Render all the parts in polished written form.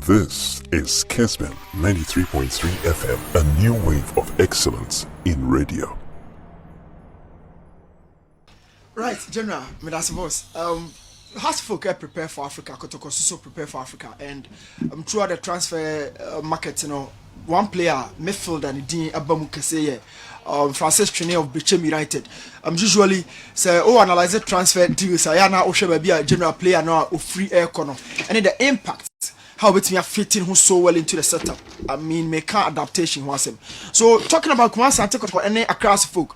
This is Kessben 93.3 FM, a new wave of excellence in radio. Right, General, Medasi boss. Has folk prepare for Africa? Kotoko so prepare for Africa, and throughout the transfer market, one player midfielder and Dean Abamu Keseye, Francis Twene of Bechem United. Usually say analyze the transfer deals. I na Oshe be a general player now of free air corner, and then the impact. How it's me fitting who so well into the setup. I mean, make adaptation was him. So talking about Kumasi and Kotoko any across folk.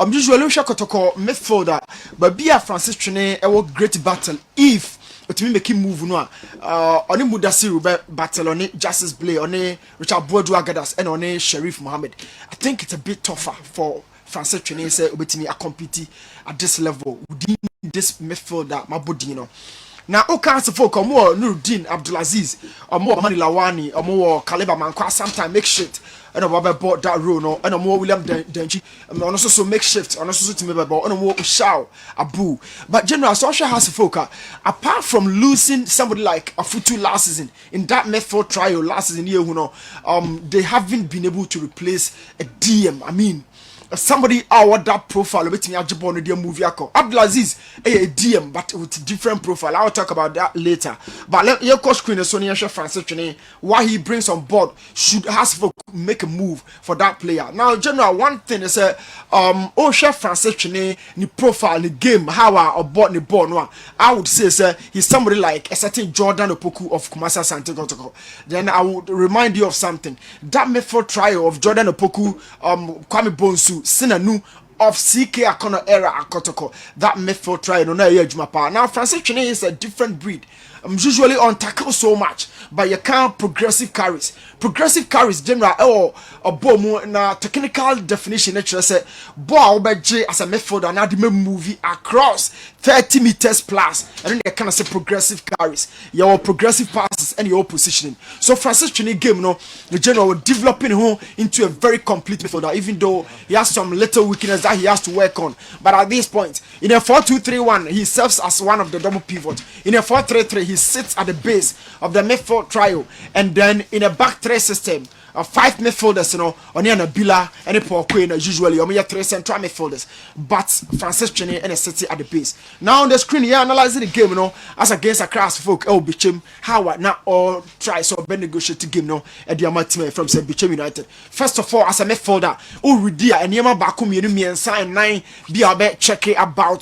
Usually we Kotoko midfielder, but be a Francis Twene a great battle if it me make him move no. Oni Mudasiru battle on Justice Blay on Richard Boadu Agadas and on Sheriff Mohammed. I think it's a bit tougher for Francis Twene say obetimi a compete at this level within this midfielder Mabodino. Now, all kinds of folk, or more Nuruddin Abdulaziz, or more Mani Lawani, or more Kaleba Mankwa, sometimes makeshift, and a Baba bought that role, no, and a more William Denji, and also so makeshift, and also to me about, and a more Ushao, Abu. But General Sosha has a folk, apart from losing somebody like a Futu last season, in that method trial last season, they haven't been able to replace a DM. I mean, somebody out that profile with me Ajibon the movie Abdulaziz a DM but with different profile. I'll talk about that later. But let your coach screen Sonia Francis Twene what he brings on board should has to make a move for that player. Now general one thing is Chef Francis Twene ni profile the game how or bought the ball no I would say he's somebody like a certain Jordan Opoku of Kumasi Kotoko. Then I would remind you of something. That method trial of Jordan Opoku Kwame Bonsu Sinanu of CK Akono era Kotoko. That midfield try no now Francis Twene is a different breed. Usually on tackle so much, but you can't progressive carries. Progressive carries, general or a bomo na technical definition. Nature say, boy, J as a midfielder now the movie across 30 meters plus, and then you kind of say progressive carries. Your progressive passes and your positioning. So Francis Twene game, the general developing him into a very complete midfielder, even though he has some little weakness that he has to work on. But at this point, in a 4-2-3-1, he serves as one of the double pivot. In a 4-3-3, he sits at the base of the midfield trio, and then in a back three system, 5 midfielders, on a Bila and a Paul Queen, usually, or 3 central midfielders, but Francis Twene and a city at the base. Now on the screen, you're analyzing the game, as against a class folk, Bechem, how now all try so ben negotiate the game, at the team from Bechem United. First of all, as a midfielder, Uridia and Yama Bakum, and sign 9, be a bit checking about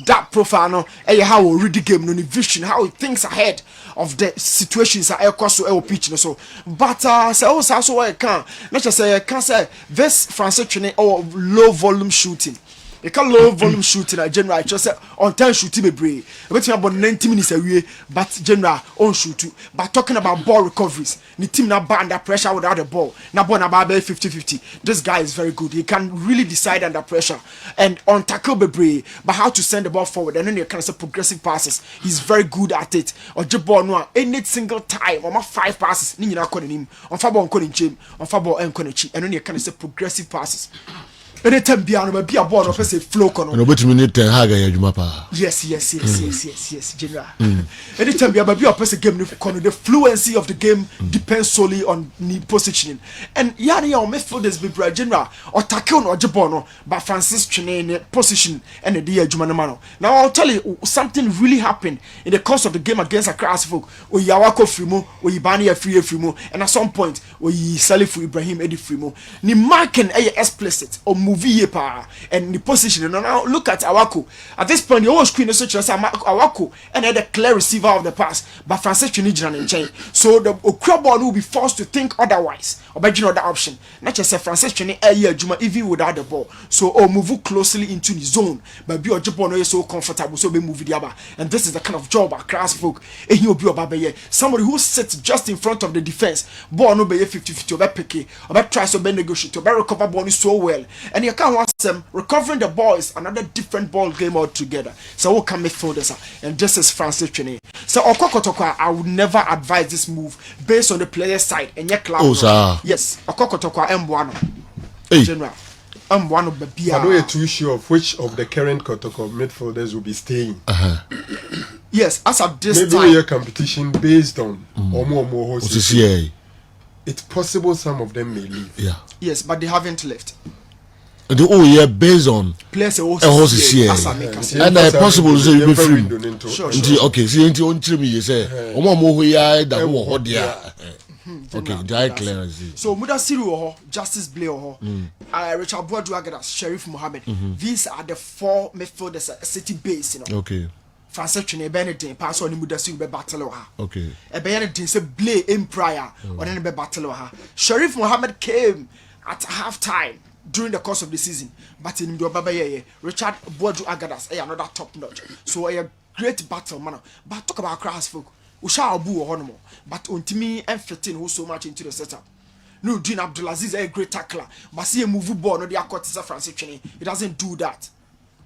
that profile, and how we read the game, the vision, how he thinks ahead of the situations at across to pitch, so but so I can't. Let's just say I can't say this Francis Twene or low volume shooting. You can low volume shooting at general. I just say on time shooting be brave. We're talking about 90 minutes away, but general on shoot. But talking about ball recoveries, the team now under pressure without the ball. Now ball about 50-50. This guy is very good. He can really decide under pressure and on tackle be brave. But how to send the ball forward and then you can say progressive passes. He's very good at it. Or jump ball no any single time. On my 5 passes, ni na calling him. On far ball on calling him. On far ball and calling and then you can say progressive passes. Anytime be a ball of a flow corner. Yes, general. Anytime be a person game the fluency of the game depends solely on the positioning. And your midfielders be general or tackle or jabono, but Francis Twene position and the dear Jumanamano. Now I'll tell you something really happened in the course of the game against a class folk or Yawako Frimo or Ibani a free Frimo, and at some point or ye Salif Ibrahim Eddie Frimo. Ni marking a explicit or movie and the position. And now look at Awako. At this point, the whole screen is such as Awako and had a clear receiver of the pass, but Francis Twene and chain. So the Ukrabon will be forced to think otherwise or by other option. Not just a Francis Twene a year Juma even without the ball. So move closely into the zone, but be Japan is so comfortable, so be move the other. And this is the kind of job a class folk. And he'll be a somebody who sits just in front of the defense. Ball no be 50-50 or picky or tries to negotiate or recover ball so well. And you can't them recovering the ball is another different ball game altogether. So what can midfielders and just as Francis Twene. So Kotoko, I would never advise this move based on the player side and your club. Yes, Kotoko M1 general. I'm one of the I know you're too sure of which of the current Kotoko midfielders will be staying. Yes, as at this maybe time. a competition based on or more horses. It's possible some of them may leave. Yeah. Yes, but they haven't left. The based on players a horses here. And possible to say you be free. Sure. Okay, see into on me say omo mo ho ya da ho dia. Okay, die clear. So Mudasiru Justice Blair Richard Boadu Agadas, Sheriff Mohammed. These are the 4 midfielders city base, you know. Okay. Francis Twene Benedict pass on Mudasiru be battle ha. Okay. E Benedict say Blair in prior on any be battle ha. Sheriff Mohammed came at half time during the course of the season, but in the Richard Boadu Agadas another top notch. So a great battle man. But talk about Cross folk. Usha Abu or Honomo, but Untimi and 15 who so much into the setup. No, Dean Abdulaziz a great tackler, but see a move ball, no, the Akotisa Francis Twene. He doesn't do that.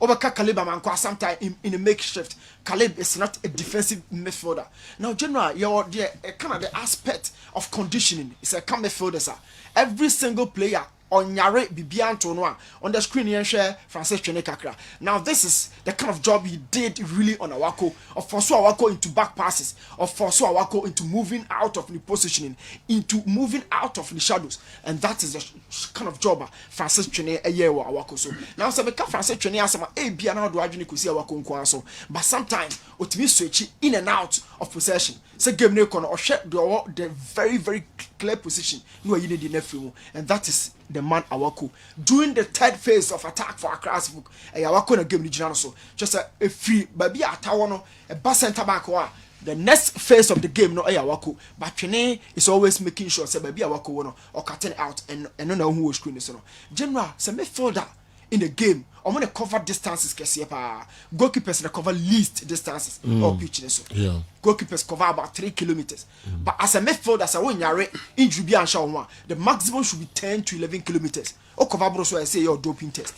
Overka Caleb Amankwa sometimes in a makeshift. Caleb is not a defensive midfielder. Now, General, you're kind of the aspect of conditioning. It's a come midfielder, sir. Every single player on Yare Bibian Tonwa on the screen here share Francis Twene kakra. Now this is the kind of job he did really on Awako, of force Awako into back passes, of force Awako into moving out of the positioning, into moving out of the shadows, and that is the kind of job Francis Twene a year Awako. So now say because Francis Twene as a bia now do adwene kusi Awako nko so, but sometimes otimi switch in and out of possession. Say game ne kono or share the very clear position no you need the nephew, and that is the man Awako during the third phase of attack for Accra's book. Awako na game ni jina so just a free baby atawo no a back center back wa the next phase of the game no Awako, but Twene is always making sure say baby Awako no or cutting out and no na who was screen so no general say midfielder in the game I'm gonna cover distances kesiye pa goalkeepers na cover least distances or pitch so yeah goalkeepers cover about 3 kilometers but as a midfielder as a when yare injury be and show the maximum should be 10 to 11 kilometers or cover bro so I say your doping test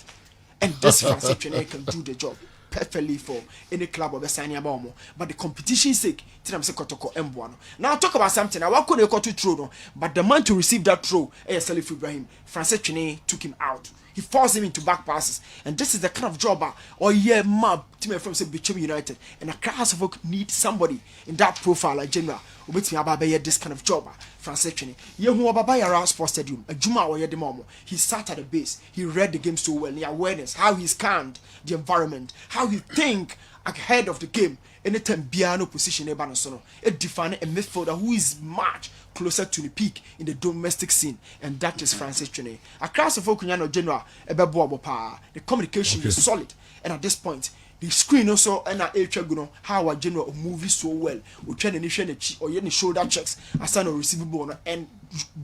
and this Francis Twene can do the job perfectly for any club or signing about more but the competition sake I'm say Kotoko M1 now talk about something I want to go to throw no but the man to receive that throw Salif Ibrahim Francis Twene took him out. He forced him into back passes, and this is the kind of job map team from say Bechem United, and a class of folk need somebody in that profile like General. Obeti Ababaye this kind of job. Francis Twene. Yehu Ababaya Sports Stadium. A Juma or Yedemomo. He sat at the base. He read the game so well. The awareness, how he scanned the environment, how he think ahead of the game. Anytime Biano position Ebanosono, it define a midfielder who is much closer to the peak in the domestic scene, and that is Francis Twene. Across the Fokunyano General, the communication is solid, and at this point, the screen also and how our general movies so well. We try to initiate or any shoulder checks as an receivable, and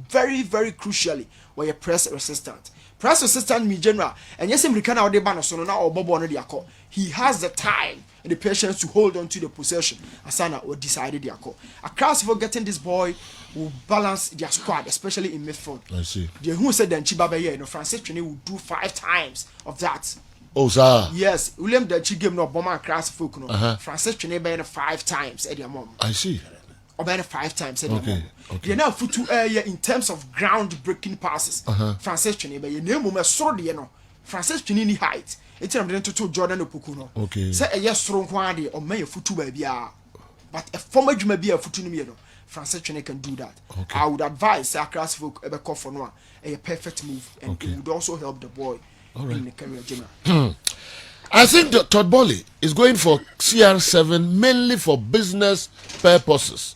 very crucially, where you press resistant. Press resistant me general, and yes, American out there so now or Bobo on the call. He has the time and the patience to hold on to the possession. Asana or decided the call. Across for getting this boy will balance their squad, especially in midfield. I see. The who said that Chibabe here, Francis Twene will do 5 times of that. Oh, sir. Yes, William the Chi game no bomber across folk no. Francis Twene by 5 times at your mom. I see. Or by 5 times at your mom. Okay. You know, for 2 in terms of ground breaking passes. Francis Twene by your name sword you know. Francis Twene ni height. It's not to Jordan Opokuno. Okay. Say a yes strong quantity or may a foot baby. But a former may be a foot in the Francis Twene can do that. Okay. I would advise Across folk ever call for one a perfect move, and it would also help the boy in the career general. I think that Todd Bolly is going for CR7 mainly for business purposes.